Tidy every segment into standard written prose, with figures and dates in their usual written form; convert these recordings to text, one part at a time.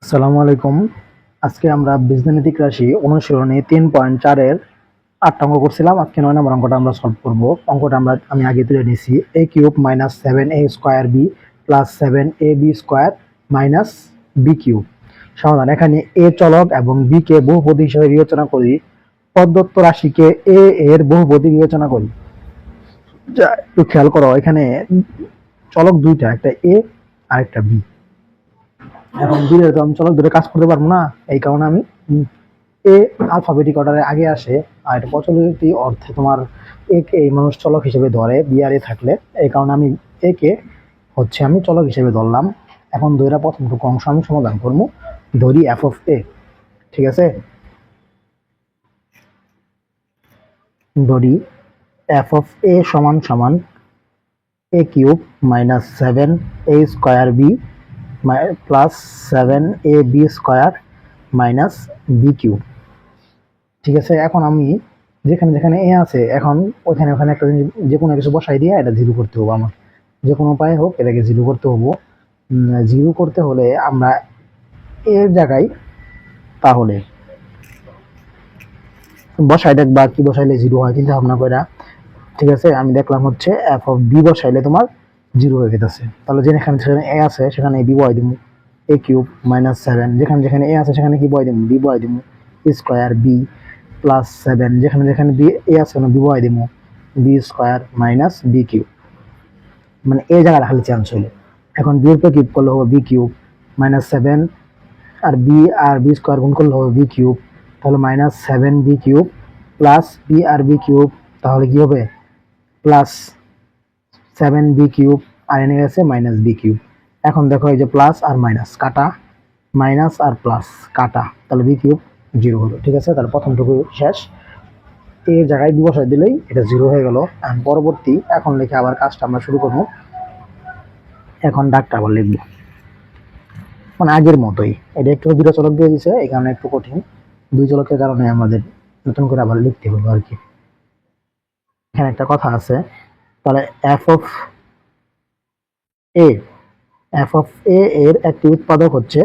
আসসালামু আলাইকুম। আজকে আমরা বীজগাণিতিক রাশি অনুশীলনী 3.4 এর 8 অঙ্ক করছিলাম। আজকে 9 নম্বর অঙ্কটা আমরা সলভ করব। অঙ্কটা আমি আগে তুলে নিয়েছি। a cube minus 7a square b plus 7ab square minus b cube. সমাধান। এখানে a চলক এবং b কে বহুপদী হিসেবে বিবেচনা করি। প্রদত্ত রাশিকে a এর বহুপদী বিবেচনা করি। যা একটু খেয়াল করো, এখানে চলক দুইটা, একটা a আর একটা b। এখন দূরে তো আমি চলক ধরে কাজ করতে পারবো না, এই কারণে আমি এ আলফাবেটিক অর্ডারে আগে আসে। আর এটা প্রচলিত অর্থে তোমার এ কে এই মানুষ চলক হিসেবে ধরে, বি আর এ থাকলে, এই কারণে আমি এ কে আমি চলক হিসেবে ধরলাম। এখন দুইটা প্রথমটুকু অংশ আমি সমাধান করবো। ধরি এফ অফ এ, ঠিক আছে। ধরি এফ অফ এ সমান সমান a cube minus 7a square b plus 7ab square minus B cube. ঠিক আছে। এখন আমি যেখানে যেখানে এ আছে, এখন ওখানে ওখানে একটা জিনিস যে কোনো কিছু বসাই দিয়ে এটা জিরো করতে হবে। আমার যে কোনো উপায় হোক এটাকে জিরো করতে হবো। জিরো করতে হলে আমরা এর জায়গায় তাহলে বসাই দেখবা কি বসাইলে জিরো হয়, চিন্তা ভাবনা করে। ঠিক আছে, আমি দেখলাম হচ্ছে এফ অফ বি বসাইলে তোমার জিরো হয়ে গেছে। তাহলে যেখানে যেখানে এ আছে সেখানে বি বয় দিব, এ কিউব মাইনাস 7, যেখানে যেখানে এ আছে সেখানে কি বয় দিব, বি বয় দিব, স্কোয়ার বি প্লাস 7, যেখানে যেখানে বি এ আছে বি বয় দিব, B square minus B cube. মানে এ জায়গাটা খালি চেঞ্জ হইলো। এখন বি এর পর কিউব করলে হবে বি কিউব মাইনাস 7, আর বি স্কোয়ার গুণ করলে হবে বি কিউব, তাহলে minus 7b cube plus b আর বি কিউব, তাহলে কি হবে প্লাস 7b কিউব, আর এনে গেছে মাইনাস বি কিউব। এখন দেখো এই যে প্লাস আর মাইনাস কাটা, মাইনাস আর প্লাস কাটা, তাহলে বি কিউব জিরো হলো। ঠিক আছে, তাহলে প্রথমটুকু শেষ। এর জায়গায় বি বসাই দিলেই এটা জিরো হয়ে গেল। পরবর্তী এখন লিখে আবার কাজটা আমরা শুরু করবো। এখন ডাকটা আবার লিখবো মানে আগের মতোই। এটা একটু দুটো চলক দিয়ে দিছে, এই কারণে একটু কঠিন। দুই চলকের কারণে আমাদের নতুন করে আবার লিখতে হবে আর কি। এখানে একটা কথা আছে, তাহলে f of a, f of a এর একটি উৎপাদক হচ্ছে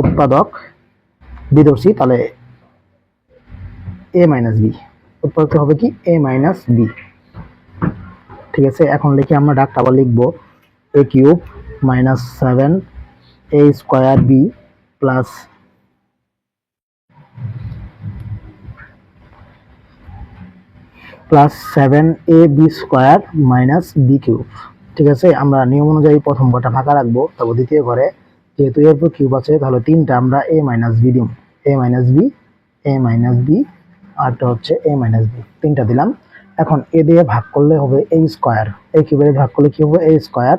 উৎপাদক বিদর্শী, তাহলে এ মাইনাস বি। উৎপাদক হবে কি এ মাইনাস বি। ঠিক আছে, এখন লিখে আমরা ডাকটা আবার লিখবো a cube minus 7a square b plus plus 7ab square minus B cube. ঠিক আছে, আমরা নিয়ম অনুযায়ী প্রথম ঘরটা ফাঁকা রাখবো, তারপর দ্বিতীয় ঘরে যেহেতু এর উপর কিউব আছে তাহলে তিনটা আমরা এ মাইনাস বি দিব, এ মাইনাস বি, এ মাইনাস বি, আরটা হচ্ছে এ মাইনাস বি, তিনটা দিলাম। এখন এ দিয়ে ভাগ করলে হবে এ স্কোয়ার, এ কিউবের ভাগ করলে কি হবে এ স্কোয়ার,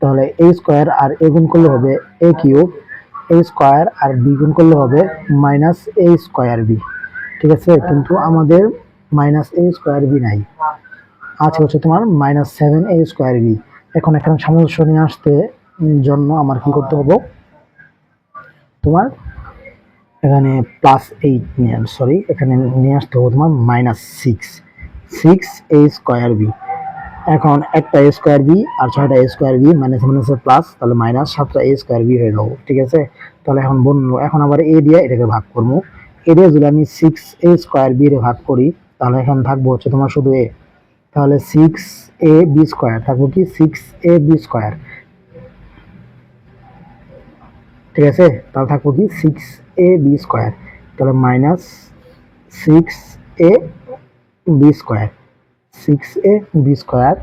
তাহলে এ স্কোয়ার আর এ গুণ করলে হবে এ কিউব, এ স্কোয়ার আর বি গুণ করলে হবে মাইনাস এ স্কোয়ার বি। ঠিক আছে, কিন্তু আমাদের মাইনাস এ স্কোয়ার বি নাই, আছে হচ্ছে তোমার মাইনাস 7a স্কোয়ার বি। এখন এখানে সামঞ্জস্য নিয়ে আসতে জন্য আমার কি করতে হবে, তোমার এখানে প্লাস 8 নিয়ে সরি এখানে নিয়ে আসতে হবে তোমার মাইনাস 6a স্কোয়ার বি। এখন একটা এ স্কোয়ার বি আর 6টা a square b minus minus plus, তাহলে মাইনাস 7টা এ স্কোয়ার বি হয়ে যাবো। ঠিক আছে, তাহলে এখন বলবো, এখন আবার এ দিয়ে এটাকে ভাগ করবো। এ দিয়ে যদি আমি 6a স্কোয়ার বি এর ভাগ করি তাহলে এখন থাকবো হচ্ছে তোমার শুধু এ, তাহলে 6ab স্কোয়ার থাকবো কি 6ab স্কোয়ার। ঠিক আছে, তাহলে থাকবো কি 6ab স্কোয়ার, তাহলে minus 6ab square, 6ab square.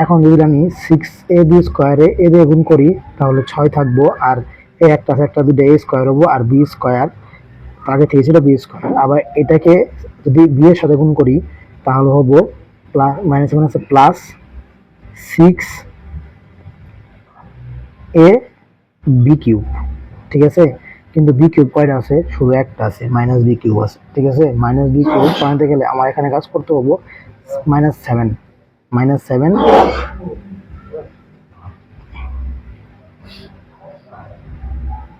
এখন যদি আমি 6ab স্কোয়ারে এ দিয়ে গুণ করি তাহলে 6 থাকবো, আর এ একটা একটা দুটো এ স্কোয়ার হবো, আর বি স্কোয়ার আগে থেকে ছিল বি স্কোয়ার। আবার এটাকে যদি বি এর সাথে গুণ করি তাহলে হবো plus minus minus plus 6a B cube. ঠিক আছে, কিন্তু বি কিউব কয়টা আছে, শুধু একটা আছে, মাইনাস বি কিউব আছে। ঠিক আছে, মাইনাস বি কিউব বানাতে গেলে আমার এখানে কাজ করতে হবো -7, -7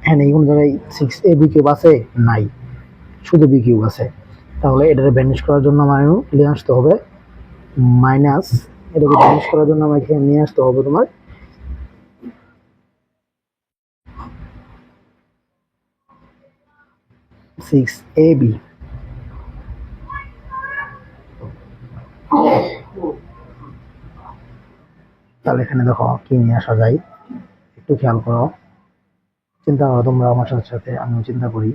হ্যাঁ এই কোন জায়গায় 6a বি কিউব আছে নাই, শুধু বি কিউব আছে। তাহলে এটাকে ভ্যানিশ করার জন্য আমার নিয়ে আসতে হবে মাইনাস এটাকে ম্যানেজ করার জন্য আমাকে এখানে নিয়ে আসতে হবে তোমার সিক্স এ বি। তাহলে এখানে দেখো কি নিয়ে আসা যায়, একটু খেয়াল করো, চিন্তা করো তোমরা আমার সাথে সাথে, আমিও চিন্তা করি।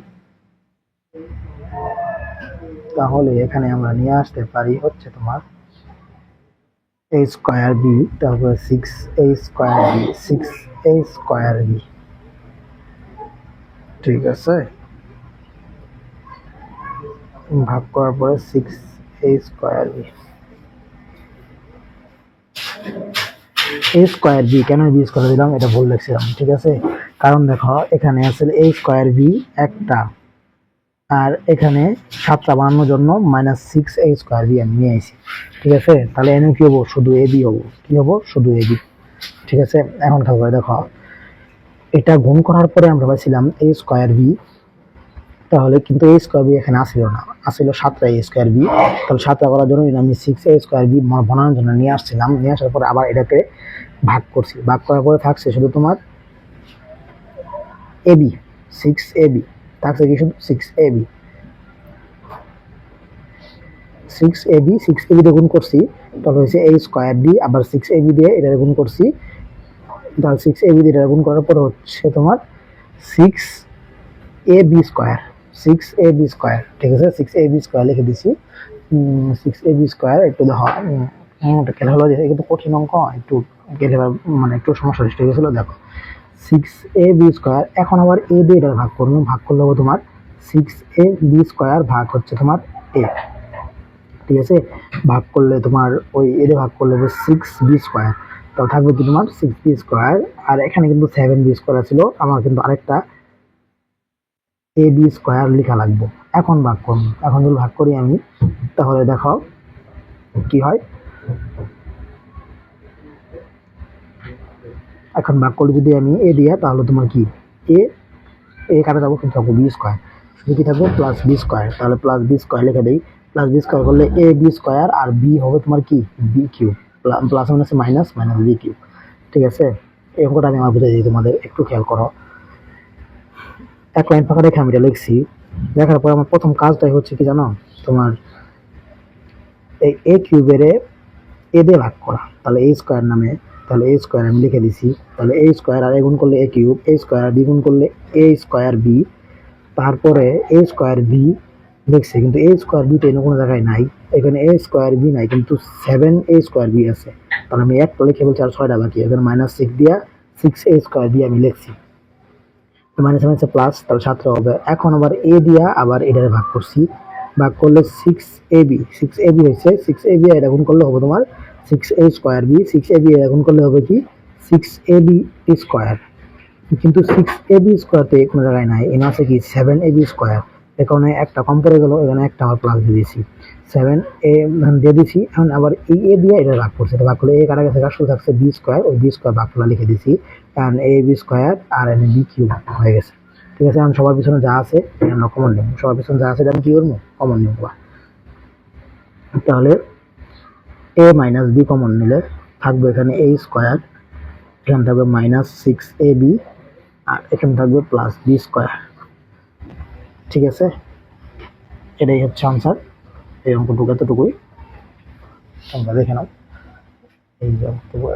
তাহলে এখানে আমরা নিয়ে আসতে পারি হচ্ছে তোমার এ স্কোয়ার বি, তারপরে six A square B, six A square B. ঠিক আছে, ভাগ করার পরে six A square B. A square B কেন বি স্কোয়ার দিলাম এটা ভুল লিখছিলাম, ঠিক আছে, কারণ দেখো এখানে আছে এ স্কোয়ার বি একটা, আর এখানে 7টা বানানোর জন্য minus six A square B আমি নিয়ে আইছি। ঠিক আছে, তাহলে এনে কি হবো, শুধু এ বি হবো, কি হবো, শুধু এ বি। ঠিক আছে, এখন খেয়াল করে দেখো, এটা গুণ করার পরে আমরা পাইছিলাম এ স্কোয়ার বি, তাহলে কিন্তু এ স্কোয়ার বি এখানে আসিল না, আসিল 7টা এ স্কোয়ার বি। তাহলে 7টা করার জন্য আমি সিক্স এ স্কোয়ার বি বানানোর জন্য নিয়ে আসছিলাম, নিয়ে আসার পরে আবার এটাকে ভাগ করছি, ভাগ করার পরে থাকছে শুধু তোমার A B, six A B থাকছে কি, শুধু six A B, six A B, six A B দিয়ে গুণ করছি, তাহলে হচ্ছে এ স্কোয়ার বি, আবার সিক্স এ বি দিয়ে এটা গুণ করছি, তাহলে সিক্স এ বি দিয়ে এটা গুণ করার পরে হচ্ছে তোমার সিক্স এ বি স্কোয়ার, সিক্স এ বি স্কোয়ার। ঠিক আছে, সিক্স এ বি স্কোয়ার লিখে দিছি, সিক্স এ বি স্কোয়ার। একটু দেখো কেন হলো, কিন্তু কঠিন অঙ্ক, একটু গেলে মানে একটু সমস্যা সৃষ্টি হয়েছিল। দেখো সিক্স এ বি স্কোয়ার, এখন আবার এ দিয়ে এটা ভাগ করবো, ভাগ করলে হবে তোমার সিক্স এ বি স্কোয়ার ভাগ হচ্ছে তোমার এ। ঠিক আছে, ভাগ করলে তোমার ওই এ দিয়ে ভাগ করলে হবে সিক্স বি স্কোয়ার, তাহলে থাকবে কি তোমার সিক্স বি স্কোয়ার। আর এখানে কিন্তু সেভেন বি স্কোয়ার ছিল, আমার কিন্তু আরেকটা এ বি স্কোয়ার লেখা লাগবে। এখন ভাগ করবো, এখন যদি ভাগ করি আমি, তাহলে দেখো কি হয়, এখন ভাগ করলে যদি আমি এ দিয়া, তাহলে তোমার কি এ এ কাটা যাবো, কিন্তু থাকবো বি স্কোয়ার, শুধু কি থাকবে প্লাস বি স্কোয়ার। তাহলে প্লাস বি স্কোয়ার লিখে দেই, প্লাস বি স্কোয়ার করলে এ বি স্কোয়ার, আর বি হবে তোমার কি B cube, plus minus minus minus B cube. ঠিক আছে, এই অঙ্কটা আমি আমার বুঝে দিই তোমাদের, একটু খেয়াল করো। এক লাইন ফাঁকা রেখে আমি এটা লিখছি, দেখার পর আমার প্রথম কাজটাই হচ্ছে কি জানো, তোমার এই এ কিউবের এ দিয়ে ভাগ করা, তাহলে এ স্কোয়ার নামে, তাহলে এ স্কোয়ার আমি লিখে দিছি, তাহলে এ স্কোয়ার আর এ গুণ করলে এ কিউব, এ স্কোয়ার আর বি গুণ করলে এ স্কোয়ার বি, তারপরে এ স্কোয়ার বি লিখছে, কিন্তু এ স্কোয়ার বি তো কোনো জায়গায় নাই, এখানে এ স্কোয়ার বি নাই, কিন্তু সেভেন এ স্কোয়ার বি আছে, তাহলে আমি একটা লিখে বলছি আর 6টা বাকি, এখানে মাইনাস সিক্স দিয়া সিক্স এ স্কোয়ার বি আমি লিখছি, মাইনাস মাইনাস প্লাস, তাহলে 7টা হবে। এখন আবার এ দিয়া আবার এটারে ভাগ করছি, ভাগ করলে six A B, six A B হয়েছে, সিক্স এ বি এটা গুণ করলে হবে তোমার six A square B, six A B এটা গুণ করলে হবে কি সিক্স এ বি স্কোয়ার, কিন্তু সিক্স এ বি স্কোয়ারতে কোনো জায়গায় নাই, এখানে আছে কি সেভেন এ বি স্কোয়ার, এ কারণে একটা কম পড়ে গেল, এখানে একটা আবার প্লাস দিয়ে দিয়েছি, সেভেন এ দিয়ে দিচ্ছি। এখন আবার এই এ দিয়ে এটা ভাগ করছে, এটা ভাগ করলে এ কাটা গেছে, শুধু থাকছে বি স্কোয়ার, ওই বি স্কোয়ার ভাগ করে লিখে দিচ্ছি, কারণ এ বি স্কোয়ার আর এনে বি কিউব হয়ে গেছে। ঠিক আছে, এখন সবার পিছনে যা আছে আমরা কমন নিব, সবার পিছনে যা আছে এটা আমি কি করবো, কমন নিব। তাহলে এ মাইনাস বি কমন নিলে থাকবে এখানে এ স্কোয়ার, এখানে থাকবে মাইনাস সিক্স এ বি, আর এখানে থাকবে প্লাস বি স্কোয়ার। ঠিক আছে, এটাই হচ্ছে আনসার, এই অঙ্কটুকু এতটুকুই, তোমরা দেখে নাও, এই যে এতটুকু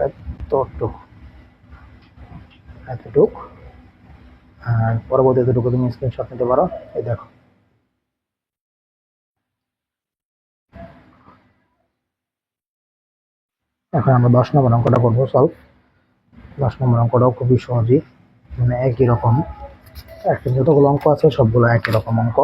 এতটুক, আর পরবর্তী এতটুকু তুমি স্ক্রিনশট নিতে পারো, এই দেখো। এখন আমরা 10 নম্বর অঙ্কটা করবো সলভ। 10 নম্বর অঙ্কটাও খুবই সহজই, মানে একই রকম, একটা যতগুলো অঙ্ক আছে সবগুলো একই রকম অঙ্ক।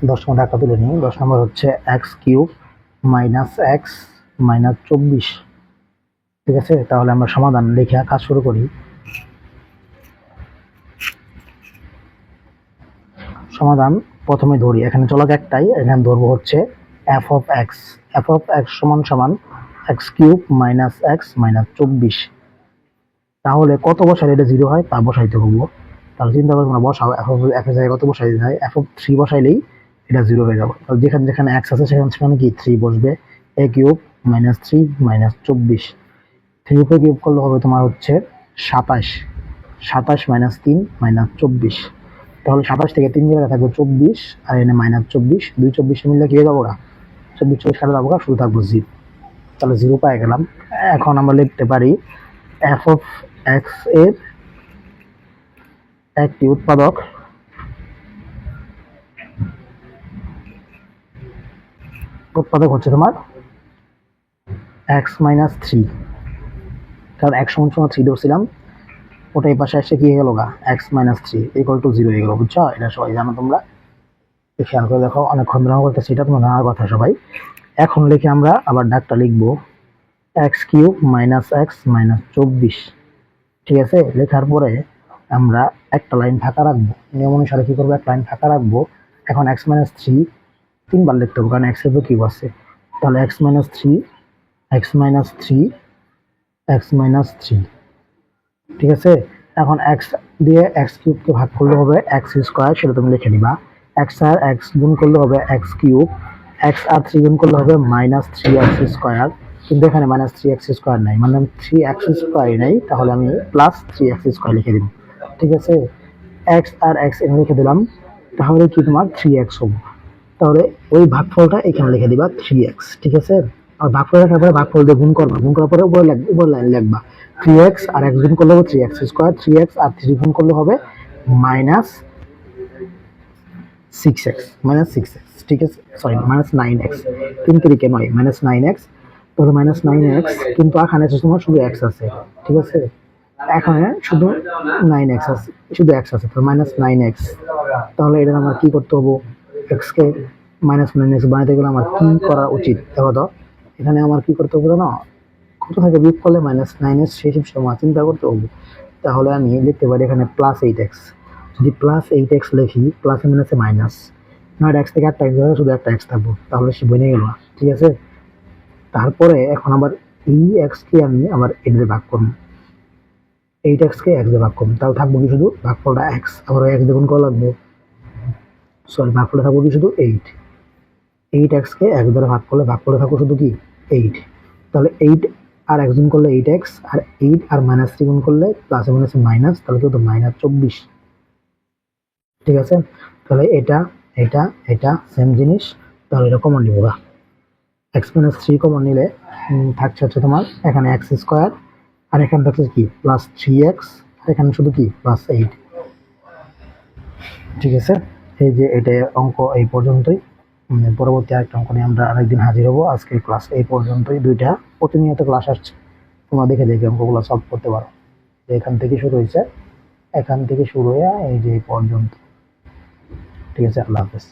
দশ নম্বর ঢাকা তুলে নিই। 10 নম্বর হচ্ছে x cube minus x minus 24। ঠিক আছে, তাহলে আমরা সমাধান লিখে কাজ শুরু করি। সমাধান প্রথমে ধরি, এখানে চলক একটাই, এখানে ধরবো হচ্ছে F of x, F of x সমান সমান x cube minus x minus 24। তাহলে কত বসাইলে এটা জিরো হয় তা বসাইতে হবো। তাহলে চিন্তা করে তোমরা বসাও, এফ এর জায়গায় কত বসাই যায়, এফ অফ থ্রি বসাইলেই এটা জিরো হয়ে যাবে। তাহলে যেখানে যেখানে এক্স আছে সেখানে সেখানে কি থ্রি বসবে, a cube minus three minus 24, three উপরে কিউব করলে হবে তোমার হচ্ছে 27, 27 মাইনাস 3 মাইনাস 24। তাহলে 27 থেকে 3 জায়গায় থাকবে 24 আর এনে মাইনাস 24, 2 24 মিললে কি হয়ে যাবো, 24 24 কাটা যাবো, শুধু থাকবো জিরো। তাহলে জিরো পাই গেলাম। এখন আমরা লিখতে পারি এফ অফ এক্স এর একটি উৎপাদক হচ্ছে তোমার এক্স মাইনাস থ্রি, কারণ এক্স সমান সমান থ্রি ধরছিলাম, ওটা এই পাশে এসে কি হয়ে গেল গা, x minus three equal to zero হয়ে গেল। বুঝছো, এটা সবাই জানো তোমরা, খেয়াল করে দেখো, অনেকক্ষণ ধরে করতেছি, এটা তোমার জানার কথা সবাই। এখন লিখে আমরা আবার ডাকটা লিখবো x cube minus x minus 24। ঠিক আছে, লেখার পরে আমরা একটা লাইন ফাঁকা রাখবো, নিয়ম অনুসারে কি করবো, একটা লাইন ফাঁকা রাখবো। এখন এক্স মাইনাস থ্রি 3বার লিখতে হবে, কারণ এক্স এর কিউব আছে। তাহলে x minus three, x minus three, x minus three. ঠিক আছে, এখন এক্স দিয়ে এক্স কিউবকে ভাগ করলে হবে এক্স স্কোয়ার, সেটা তুমি লিখে নিবা। এক্স আর এক্স গুণ করলে হবে এক্স কিউব, এক্স আর থ্রি গুণ করলে হবে মাইনাস থ্রি এক্স স্কোয়ার। কিন্তু এখানে মাইনাস থ্রি এক্স স্কোয়ার নাই, মানে থ্রি এক্স স্কোয়ার নাই, তাহলে আমি প্লাস থ্রি এক্স স্কোয়ার লিখে দিব। ঠিক আছে, এক্স আর এক্স এখানে লিখে দিলাম, তাহলে কি তোমার থ্রি এক্স হবো। তাহলে ওই ভাগফলটা এখানে লিখে দিবা থ্রি এক্স। ঠিক আছে, আর ভাগফল রাখার পরে ভাগফল দিয়ে গুণ করবা, গুণ করার পরে উপর লাইন লিখবা থ্রি এক্স আর এক্স গুণ করলে হবে three x square, three x আর থ্রি গুণ করলে হবে minus six x, minus six x. ঠিক আছে, sorry minus nine x, 3 3 9 minus nine x. তাহলে মাইনাস নাইন এক্স, কিন্তু এখানে তোমার শুধু এক্স আছে। ঠিক আছে, এখানে শুধু নাইন এক্স আছে, শুধু এক্স আছে, তাহলে মাইনাস নাইন এক্স। তাহলে এটা আমার কি করতে হবো, এক্স কে মাইনাস নাইন এক্স বানাতে গেলে আমার কি করা উচিত দেখো তো, এখানে আমার কি করতে হবে না, কত থেকে বিয়োগ করলে মাইনাস নাইন এক্স সেই সময় চিন্তা করতে হবে। তাহলে আমি লিখতে পারি এখানে প্লাস এইট এক্স। যদি প্লাস এইট এক্স লিখি, প্লাস মাইনাসে মাইনাস, নয় এক্স থেকে একটা এক্স ধরে শুধু একটা এক্স থাকবো, তাহলে সে বনে গেল। ঠিক আছে, তারপরে এখন আবার এই এক্স কে আমি আবার এইট দিয়ে ভাগ করবো, এইট এক্স কে এক্স দিয়ে ভাগ করবো, তাহলে থাকবো কি শুধু ভাগফলটা এক্স, আবার এক্স দিয়ে গুণ করা লাগবে, সরি ভাগফলটা থাকবো কি শুধু এইট, এইট এক্স কে এক্স দ্বারা ভাগ করলে ভাগফলে থাকবো শুধু কি এইট। তাহলে এইট আর এক্স গুণ করলে এইট এক্স, আর এইট আর মাইনাস থ্রি গুণ করলে প্লাসে মাইনাসে মাইনাস, তাহলে কিন্তু মাইনাস 24। ঠিক আছে, তাহলে এটা এটা এটা সেম জিনিস, তাহলে এটা কমন নিব, এক্স মাইনাস থ্রি কমন নিলে থাকছে হচ্ছে তোমার এখানে এক্স স্কোয়ার, আর এখানে থাকছে কি প্লাস থ্রি এক্স, আর এখানে শুধু কি প্লাস এইট। ঠিক আছে, এই যে এটা অঙ্ক এই পর্যন্তই, পরবর্তী আরেকটা অঙ্ক নিয়ে আমরা আরেকদিন হাজির হবো। আজকের ক্লাস এই পর্যন্তই, দুইটা প্রতিনিয়ত ক্লাস আসছে, তোমরা দেখে দেখে অঙ্কগুলো সলভ করতে পারো। এখান থেকে শুরু হয়েছে, এখান থেকে শুরু হয়ে এই যে এই পর্যন্ত। ঠিক আছে, আল্লাহ হাফেজ।